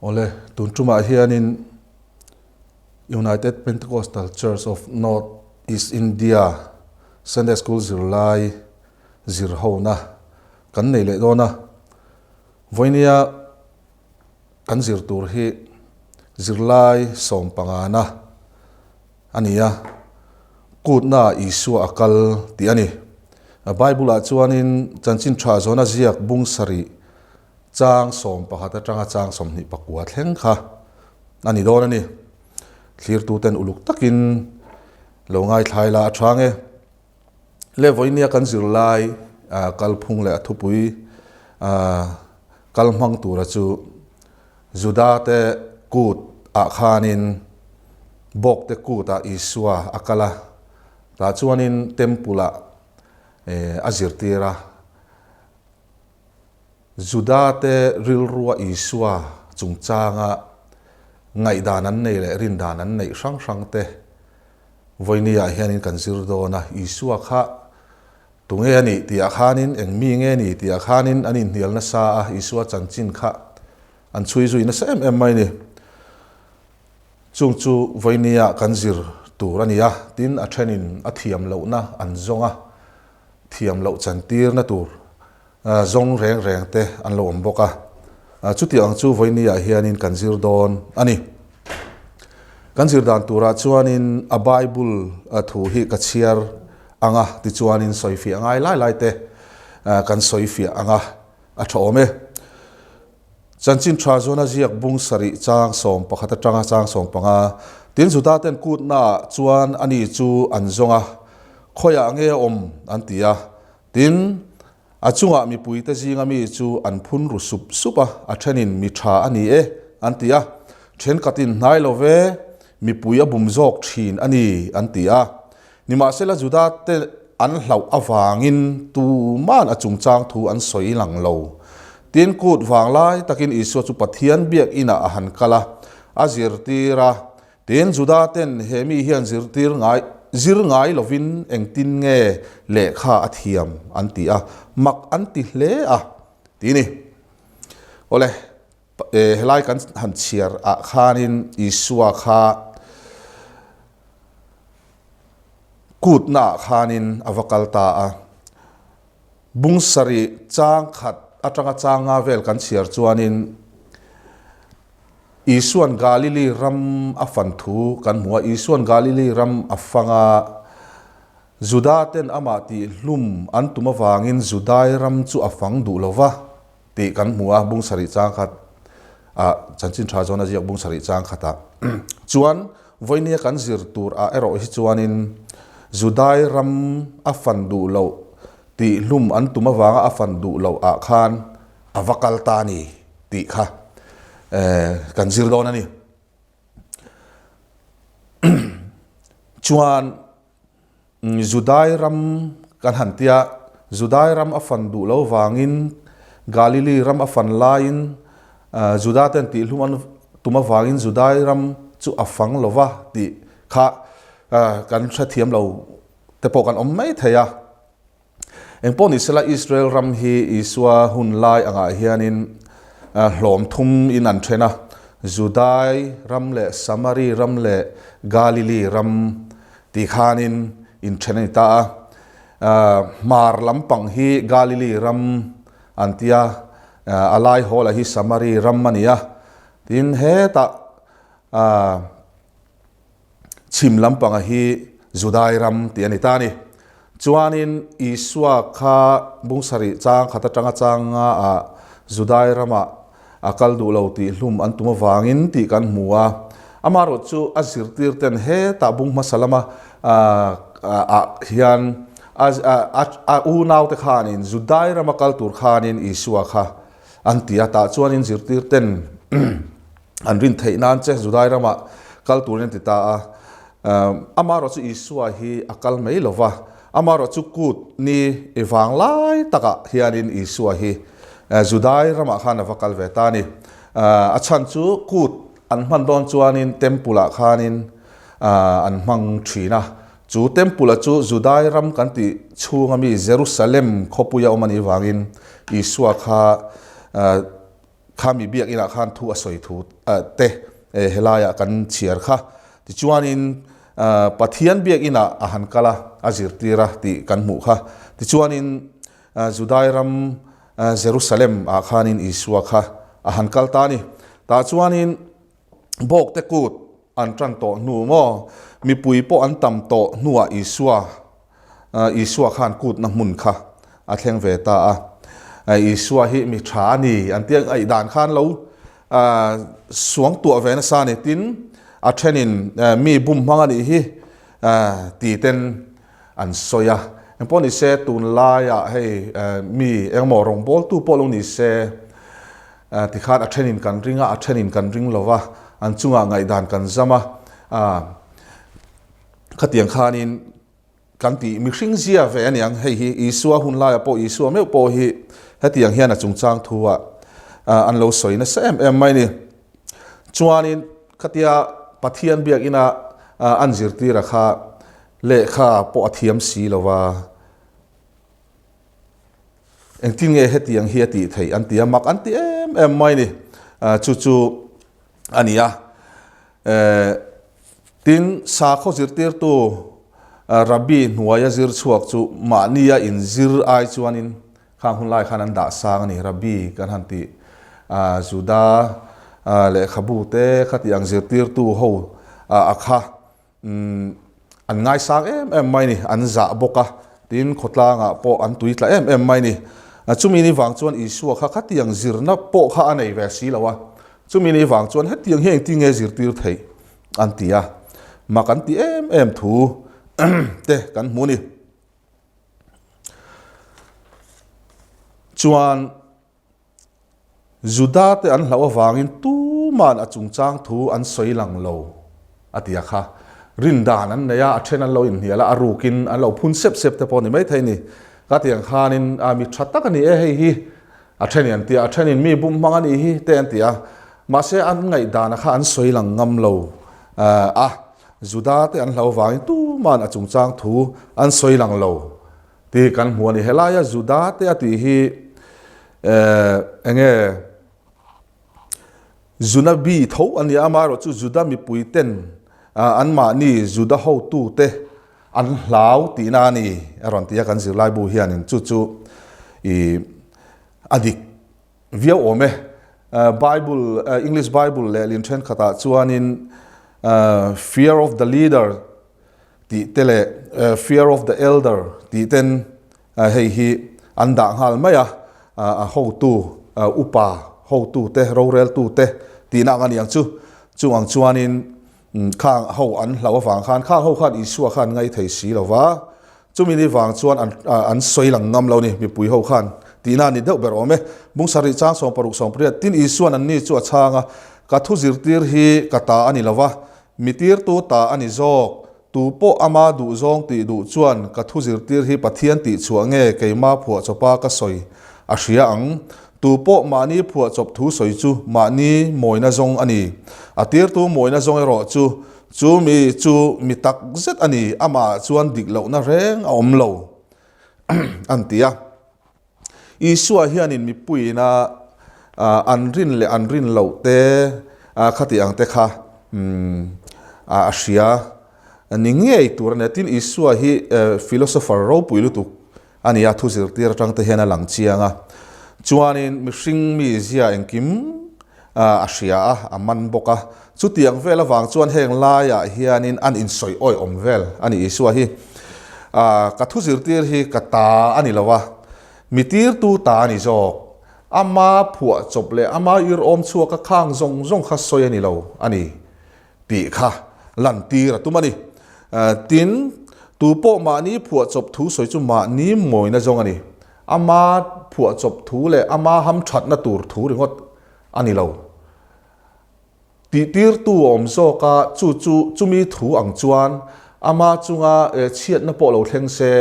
Ole tuntuma hianin United Pentecostal Church of North East India Sunday School zirlai zirhona kan nei le dona voinia kan zirtur hi zirlai som pangana ania kutna isu akal ti ani a Bible a chuanin chanchin tha zona ziak bung sari chang som pakhata tanga chang som ni pakua thleng kha ani don ani thlir tu ten uluk takin longai thaila athange le voinia kan zirlai kalphung le athupui kalmang tura chu juda te kut a khanin bok te kuta iswa akala ta chuanin tempula azirtira juda te rilruwa iswa chungchanga ngai danan nei le rin danan nei sang sang te voinia hianin kan zirdona iswa kha tunge ani ti akhanin engmi nge ni ti akhanin anin hialna sa a iswa chanchin kha an chui zui na sem em mai ni chung chu voinia kan zir turania tin a thenin a thiam lo na an zonga thiam lo chantir na tur zong reng reng te an lo om boka chuti ang chu voinia hianin kan zir don ani kan zir dan tura chuanin a Bible thu hi ka chiar anga ti chuanin soifi angai lai lai te kan soifi anga a thome chanchin tha zona ziak bung sari chang som pakhata tanga chang som panga tin juda ten kut na chuan ani chu an zonga khoya nge om antia tin achunga mi puite jinga mi chu an phun ru sup supa a thenin mi tha ani e antia then katin nai love mi puya bumjok thin ani antia nima sela juda te an hlau awangin tu man achung chang thu an soi lang lo tin kut wang lai takin isu chu pathian biak ina a han kala azirtira tin juda ten hemi hian zir ngai lovin engtin nge lekha athiam antia mak anti hle a tini ole helai kan han chiar a khanin isua kha kutna khanin avakalta a bungsari chang khat atanga changa vel kan chiar chuanin isuan Galilee ram afan thu kan hua isuan Galilee ram afanga judaten amati hlum antuma wangin judai ram chu afang du lova ti kan hua bungsari chang khat a chanchin tha zona jiak bungsari chang khata chuan voinia kan zir tur a ero hi chuanin judai ram afan du lo ti hlum antuma wanga afan du lo a khan avakal tani ti kha kan zir don ani chuan judai ram kan hantia judai ram afan du lo wangin Galilee ram afan lain judaten ti hlum tuma wangin judai ram chu afang lova ti kha kan thathiam lo te po kan om mai theya engpon isela Israel ram hi iswa hun lai anga hianin hlom thum in an thena judai ram le samari ram le Galilee ram ti khanin in thena ta mar lampang hi Galilee ram antia alai hola hi samari ram mania tin he ta chim lampang hi judai ram ti ani ta ni chuanin iswa kha bungsari chang khata tanga changa a judai rama akal du lo ti hlum antuma wangin ti kan hmuwa amaro chu azirtir ten he ta bung masalama hian a u naw te khanin judai rama kal tur khanin iswa kha antia ta chuanin zirtir ten an rin theinan che judai rama kal turin ti ta amaro chu iswa hi akal mai lova amaro chu kut ni ewang lai taka hianin iswa hi judai rama khana vakal vetani achan chu kut an man don chuanin tempula khanin an mang thina chu tempula chu judai ram kan ti chungami Jerusalem khopuya omani wangin iswa kha khami biak ina khan thu asoi thu te helaya kan chiar kha ti chuanin pathian biak ina ahan kala azir tira ti kan mu kha ti chuanin Judai ram Jerusalem a khanin Isua kha ahan kal ta ni ta chuanin bok te kut an tran to nu mo mi pui po an tam to nuwa Isua khan kut na mun kha a thleng ve ta a Isua hi mi tha ni an tiang ai dan khan lo suang tua ve na sa ni tin a thenin mi bum hanga ni hi ti ten an soya pon ni se tun la ya hei mi engmo rong bol tu polong ni se ti khat a thenin kan ringa a thenin kan ring lova an chunga ngai dan kan zama khatiang khanin kan ti mi hring zia ve aniang hei hi Isua hun la ya po Isua me po hi hetiang hian a chungchang thuwa an lo soina se em mai ni chuanin khatia pathian biak ina an zirti rakha le kha po athiam si lova engtin nge hetiang hi ti thei an tia mak an ti em mai ni chu ania tin sa kho zirtir tu rabbi nuaya zir chuak chu mania in zir ai chuanin khang hun lai khan an da sang ani rabbi kan han ti Juda le khabu te khatiang zirtir tu ho akha an ngai sang em mai ni an za boka tin khotla nga po an tuitla em mai ni chumi ni wang chuan Isua kha khatiang zirna po kha anei ve si lawa chumi ni wang chuan hetiang heng ti nge zirtir thei an tia ma kan ti em thu te kan mu ni chuan Juda te an hlawa wangin tu man a chungchang thu an soilang lo atia kha rindan an neya a then an lo in hiala arukin an lo phun sep te poni mai thaini ka tiang khanin mi thatak ani hei hi a then an tia a thenin mi bum mang ani hi te an tia ma se an ngai dana kha an soilang ngam lo Juda te an hlawa wangin tu man a chungchang thu an soilang lo ti kan muani helaya Juda te ati hi enge Zuna bi tho an ya ma ro chu Juda mi pui ten an ma ni Juda ho tu te an hlau ti na ni aron tia kan zir lai bu hian in chu I adik viau ome Bible English Bible le lin then khata chuanin fear of the leader ti tele fear of the elder ti ten hei hi an da hal maya ho tu upa ho tu te rorel tu te ti na ngani ang chu ang chuanin khang ho an hlawa wang khan khang ho khan Isua khan ngai thei si lova chumi ni wang chuan an soilang ngam lo ni mi pui ho khan ti na ni deuh ber ome bung sari chang som paruk som priat tin Isua an ni chu achanga ka thu zirtir hi kata ani lova mitir tu ta ani zok tu po ama du zong ti du chuan ka thu zirtir hi pathian ti chuange keima phua chopa ka soi a hria ang tu po mani phua chop thu soi chu mani moina zong ani atir tu moina zong ero chu mi tak zet ani ama chuan dik lo na reng a om lo antia Isua hianin mi puina an rin lo te khati ang te kha a hria ninge tur ne tin Isua hi philosopher ro puilu tu ania thu zir tir tang te hena lang chianga chuanin mi hring mi zia engkim a hria a man boka chu tiang vela wang chuan heng la ya hianin an in soi oi om vel ani Isua hi ka thu zir tir hi kata ani lawa mitir tu ta ani jok ama phua chop le ama ir om chua ka khang zong kha soi ani lo ani ti kha lan tir tumani tin tu po ma ni phua chop thu soi chu ma ni moina zong ani ama phua chop thu le ama ham that na tur thu ringot ani lo ti tir tu om zo ka chu mi thu ang chuan ama chunga chiat na po lo thleng se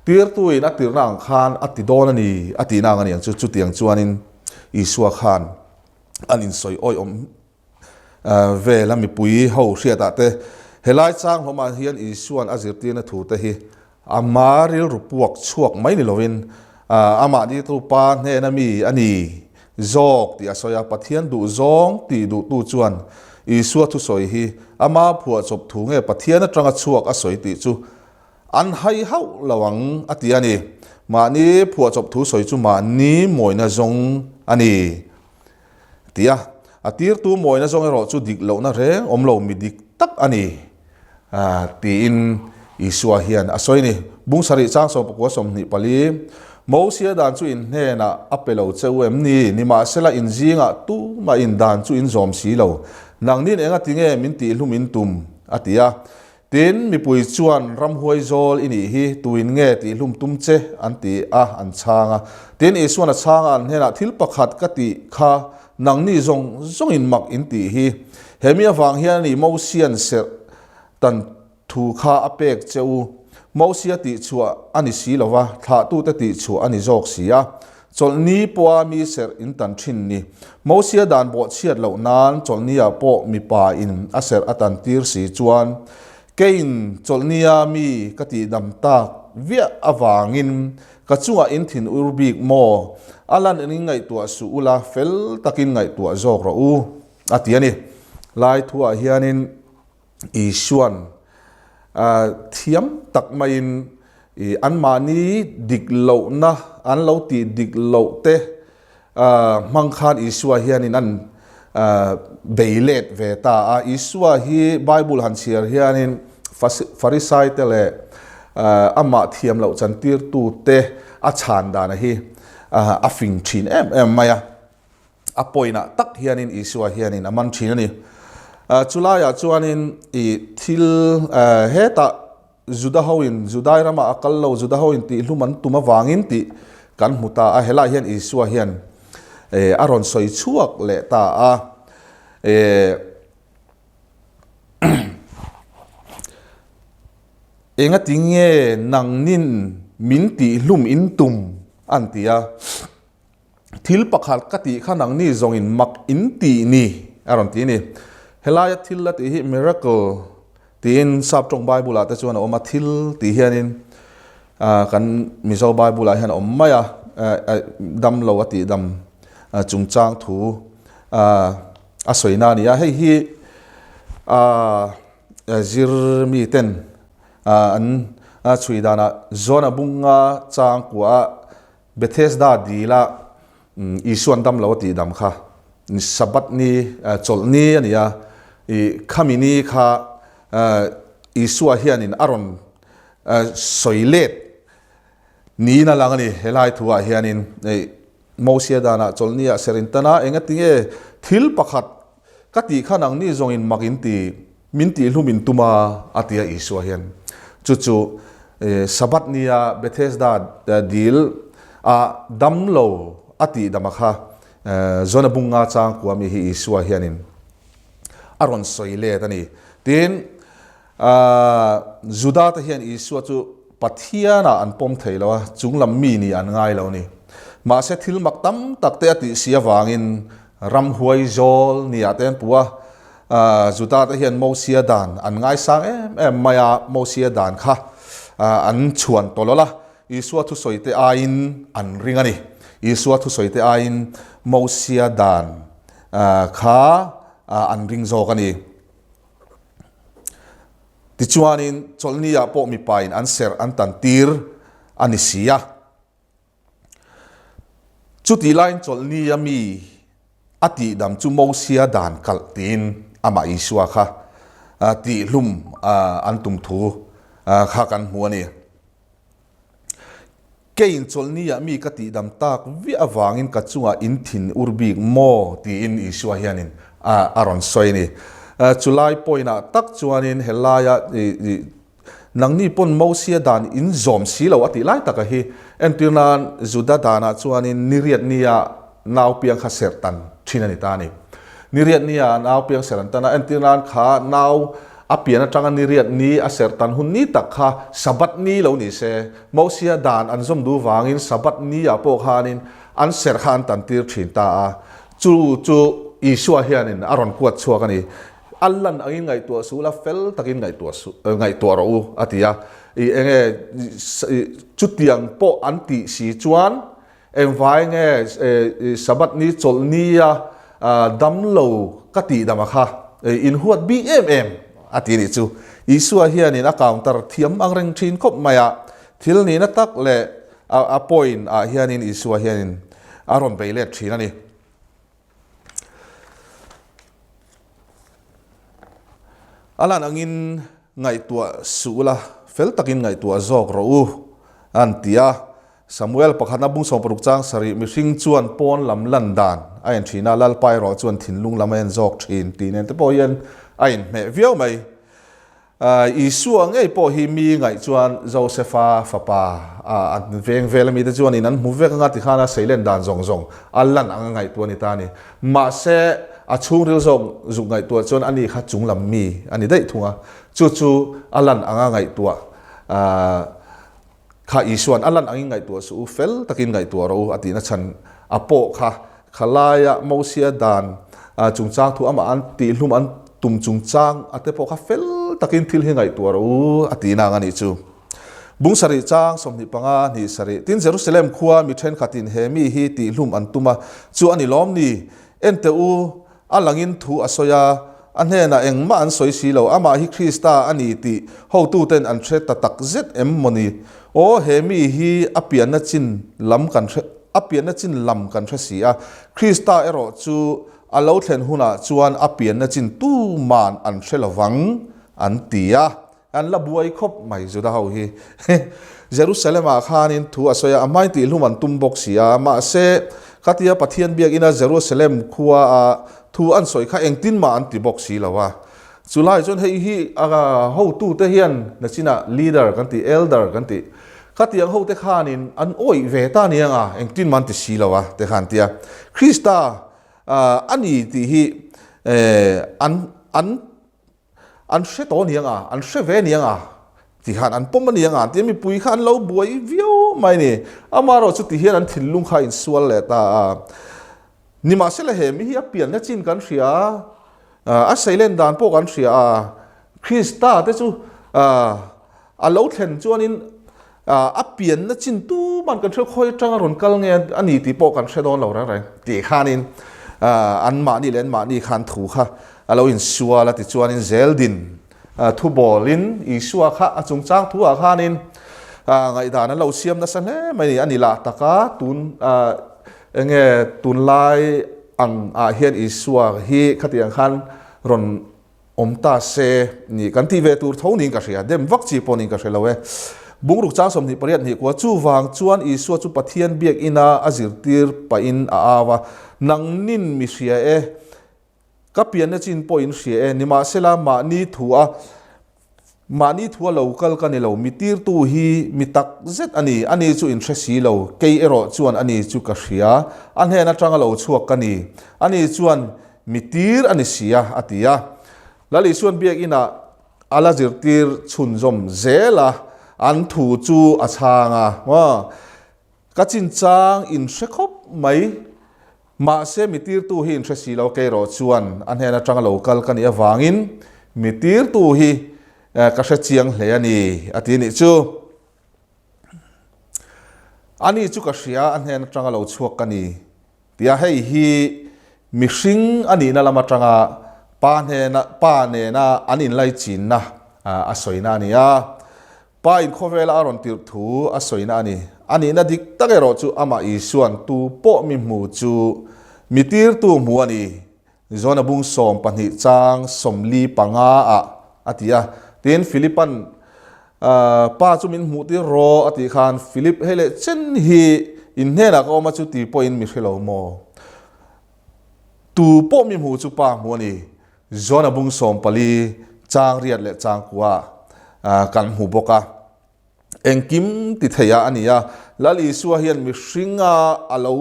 tir tu in atir na ang khan ati don ani ati na ngani ang chu tiang chuanin Isua khan anin soi oi om ve la mi pui ho hria ta te helai chang homa hian Isuan azirti na thu te hi amaril rupuak chuak mai ni lovin ama ni tu pa hne na mi ani zok ti asoya pathian du zong ti du tu chuan Isua thu soi hi ama phua chop thu nge pathian atanga chuak asoi ti chu an hai hau lawang atiani mani phua chop thu soi chu mani moina zong ani tia atir tu moina zong ero chu dik lo na reng omlo mi dik tak ani ti in Isua hian asoi ni bung sari chang so pakwa som ni pali Mosia dan chu in he na apelo cheu em ni ma sela in zinga tu ma in dan chu in zom si lo nang nin enga tinge min ti hlum in tum atia tin mi pui chuan ram huai zol ini hi tuin nge ti hlum tum che an ti an changa tin Isua na changa an he na thil pakhat ka ti kha nang ni zong zong in mak in ti hi hemia wang hian ni Mosian ser tan thu kha apek cheu Mosia ti chua ani si lova tha tu te ti chua ani zok sia chol ni poa mi ser in tan thin ni Mosia dan bo chiat lo nan chol nia po mi pa in aser atan tir si chuan kein chol nia mi kati dam ta via awangin ka chunga in thin urbik mo alan ni ngai tua su ula fel takin ngai tua zok ro u atiani lai thua hianin Isuan thiam tak main an mani dik lo na an lo ti dik lo te mang khan Isua hianin an beilet ve ta Isua hi Bible han share hianin Pharisai te le ama thiam lo chan tir tu te a chan da na hi a fing thin em maya a poina tak hianin Isua hianin aman thin ani chulaya chuanin thil heta Judai rama akal lo Judah hoin ti hluman tuma wangin ti kan muta a hela hian Isua hian aron soi chuak le ta enga tinge nangnin min ti hlum in tum antia thil pakhat kati khanang ni zongin mak in ti ni aron ti ni helaya thil la ti hi miracle tin sab trong Bible la ta chuan oma thil ti hianin kan mizo Bible la hian ommaya dam lo ati dam chungchang thu a soina ni a hei hi zirmi ten an chuidana zona bunga chang kwa Bethesda dila Isuan dam lo ati dam kha sabat ni chol ni ania khamini kha Isua hianin aron soilet ni na langani helai thua hianin Mosia dana cholnia serintana engatinge thil pakhat kati khanang ni zongin makin ti minti hlumin tuma atia Isua hian chu sabat nia Bethesda deal damlo ati damakha zona bunga chang kwami hi Isua hianin aron soilet ani tin Judah ta hian Isua chu pathiana an pom theilawa chunglam mi ni an ngai lo ni ma se thil mak tam takte ati sia wangin ram huai zol ni aten puwa Judah ta hian Mosia dan an ngai sang em maya Mosia dan kha an chuan tolola Isua thu soite ain an ringani Isua thu soite ain Mosia dan kha an ring zokani tichuanin cholnia po mi pain an ser an tantir anisia chuti line cholnia mi ati dam chu Mosia dan kaltin ama Isua kha ti hlum an tum thu kha kan huani kein cholnia mi kati dam tak vi awangin ka chunga in thin urbik mo ti in Isua hianin aron soini chulai poina tak chuanin helaya nangni pon Mosia dan in zom si lo ati lai taka hi entirnan Judah dana chuanin niriat nia naw piang kha sertan thinani tani niriat nia naw piang serantana entirnan kha naw apiana tanga niriat ni a sertan hun ni takha sabat ni lo ni se Mosia dan an zom du wangin sabat ni a po khanin an ser khan tan tir thin ta chu Isua hianin aron kuat chuakani allan angin ngai tua su la fel takin ngai tua ro atia enge chutiang po anti si chuan em vai nge sabat ni chol ni dam lo kati dama kha in huat bmm ati ni chu isua hian in counter thiam ang reng thin khop maya thil ni na tak le a point a hian in isua hian in aron beile thina ni alan angin ngai tua sula fel takin ngai tua zok ro u antia Samuel pakhana bung som paruk chang sari mi hring chuan pon lam lan dan ain thina lal pai ro chuan thinlung lam en zok thin tinen te po hian ain me viau mai isua ngei po hi mi ngai chuan Josepha fapa an veng vel mi te chuan in an mu vek nga ti khana seilen dan zong zong allan anga ngai tu ni ta ni ma se a chung ril zong zuk ngai tu chuan ani kha chung lam mi ani dei thunga chu chu allan anga ngai tu kha isuan alan angin ngai tu su fel takin ngai tu ro atina chan apo kha khalaya mosia dan chungchang thu ama an ti hlum an tum chungchang ate po kha fel takin thil hi ngai tu ro atina ngani chu bung sari chang somni panga ni sari tin Jerusalem khuwa mi then khatin he mi hi ti hlum an tuma chu ani lom ni ente u alangin thu asoya anhena engma an soi silo ama hi Krista ani ti ho tu ten an thret ta tak zet em moni o hemi hi apian na chin lam kan apian na chin lam kan thsia Krista ero chu alo thlen huna chuan apian na chin tu man an threlawang an tia an la buai khop mai zu da ho hi Jerusalem a khanin thu asoya amai ti luman tum box sia ma se katia pathian biak ina Jerusalem khuwa a thu an soi kha engtin ma an ti box si lawa chulai chon hei hi aga ho tu te hian na china leader kan ti elder kan ti khatiang ho te khanin an oi ve ta nianga engtin man ti si lawa te khan tia Krista ani ti hi an hre to nianga an hre ve nianga ti khan an pom nianga ti mi pui khan lo buai vio mai ni amaro chu ti hian an thillung kha in sual le ta ni ma se le he mi hi apian na chin kan ria a silent dan po kan ria Krista te chu a lo thlen chuanin apian na chin tu man kan thel khoi tanga ron kal nge ani ti po kan hre don lo ra ti khanin an ma ni len ma ni khan thu kha alo in suala ti chuanin zeldin thu bolin isua kha achung chang thu a khanin ngai da na lo siam na san he mai ani la taka tun enge tunlai ang hian isua hi khatiang khan ron omta se ni kan ti ve tur thoni ka ria dem vak chi ponin ka hrelowe bungruk chang som ni pariat ni kwa chu wang chuan isua chu pathian biak ina azirtir pa in awa nang nin mi ria kapian na chin point ria ni ma sela ma ni thua mani thua local kan lo mitir tu hi mitak zet ani chu interest hi lo ke ero chuan ani chu ka hria an he na tanga lo chuak kani ani chuan mitir ani sia atia lali chuan biak ina ala zirtir chunzom zela an thu chu achanga wa kachin chang in shekhop mai ma se mitir tu hi interest hi lo ke ro chuan an he na tanga local kani awangin mitir tu hi ka hre chiang hle ani atini chu ani chu ka hria an hen tanga lo chuak kani tia hei hi mi hring ani na lama tanga pa ne na anin lai chin na a soina ania pa in khovela aron tir thu a soina ani na dik takero chu ama isuan tu po mi mu chu mitir tu mu ani zona bung som pani chang somli panga atia tin Philippan pa chu min muti ro ati khan Philip hele chen hi in hena ko ma chu ti point mi khelo mo tu po mi mu chu pa mo ni zona bung som pali chang riat le chang kwa kan hu boka engkim ti theya ania lali suwa hian mi hringa alo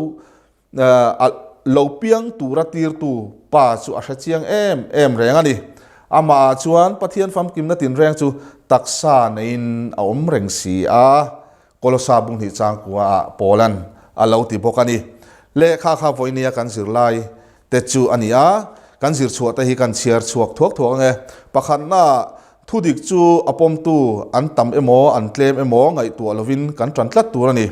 lo piang tura tir tu pa chu a chiang em reng ani ama chuan pathian fam kim na tin reng chu taksa nein a om reng si a kolosa bung hi chang kwa Poland alo ti bokani le kha voinia kan zirlai te chu ania kan zir chuat hi kan chiar chuak thuak nge pakhan na thudik chu apom tu an tam emo an tlem emo ngai tu alovin kan tran tlat tur ani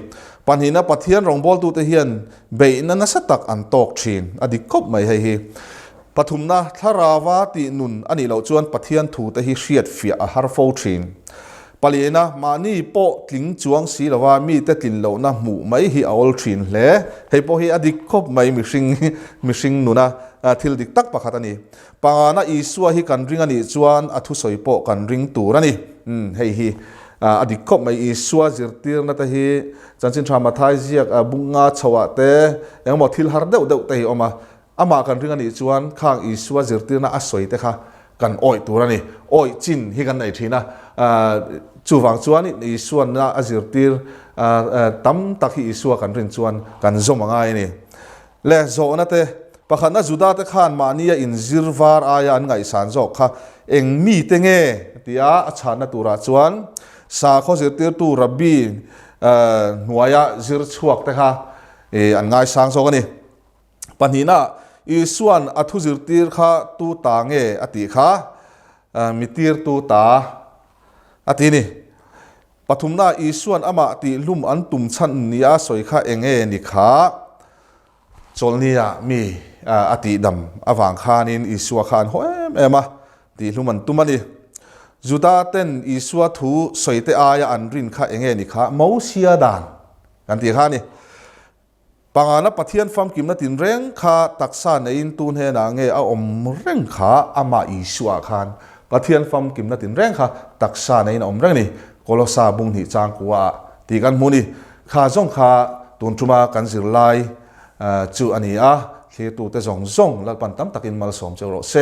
ปัญหาปัทเทียนรองบอลตัวเทียนเบยนันสตักอันตอกชินอดีคบไม่ให้ฮีปฐุมนะทาราวาตินุนอันนี้เราจวนปัทเทียนถูแต่ฮีเชียดเฟียฮาร์โฟชินปลีนะมานี่โปทิ้งจวงสีละว่ามีแต่ตินเหล่านะหมู่ไม่ฮีเอาลชินเล่ให้พอฮีอดีคบไม่มิชิงนุนะทิลดิกตักปะขัดนี่ปังนะอีสัวฮีกันริงอันนี้จวนอัทุสอยโปกันริงตูรันนี่ให้ฮีอดีคบไม่อีสัวจิรตีร์นะแต่ฮีจันทร์ทรามาทายเจียกบุงงาชวะเตยังบอกทิลฮาร์เดวแต่ฮีออกมาอามากันริงอันนี้จวนข้างอีสัวจิรตีร์นะอสวยแต่ค่ะกันอ้อยตูรันนี่อ้อยจินฮีกันไหนทีนะจูฟังจวนนี่ส่วนน่าอจิรตีร์ตั้มตักฮีส่วนกันริงจวนกันจมง่ายนี่และโซนั่นเตปะขันน่าจุดาเตขานมานี่อินซิร์ฟาร์อายอันไงสันจอกค่ะเอ็งมีเตงเอที่อาชาณตุระจวนสาข้อจิรตีร์ตูรับบีหัวยาจิรชวกเตค่ะอันไงสังจอกนี่ปัญหาน่ะอีส่วนอัทุจิรตีร์ค่ะตูตางเออติค่ะมิตีร์ตูตาอตินี่ปฐุมนาอีส่วนอามาติลุ่มอันตุมชันนี่อาสวยข้าเองนี่ขาจนนี่มีอติดำอวังคานินอีสัวคานโฮ้เอ็มติลุ่มอันตุมันนี่จุดาเต้นอีสัวทูสวยเตอายอันรินข้าเองนี่ขาเมาเสียดานกันตีข้านี่ปังอานะปะเทียนฟาร์มกิมนัดตินเร่งข้าตักษาในอินตูนเฮนางเงออมเร่งขาอามาอีสัวคานปะเทียนฟาร์มกิมนัดตินเร่งค่ะตักษาในอินอมเร่งนี่กลอสาบุงหิจางกัวตีกันมูนี่ข้าจงข้าตุนจุมากันสิไลจูอันนี้เขียตูเตจงจงลักปันตั้มตักินมาลสมเจ้าโรเซ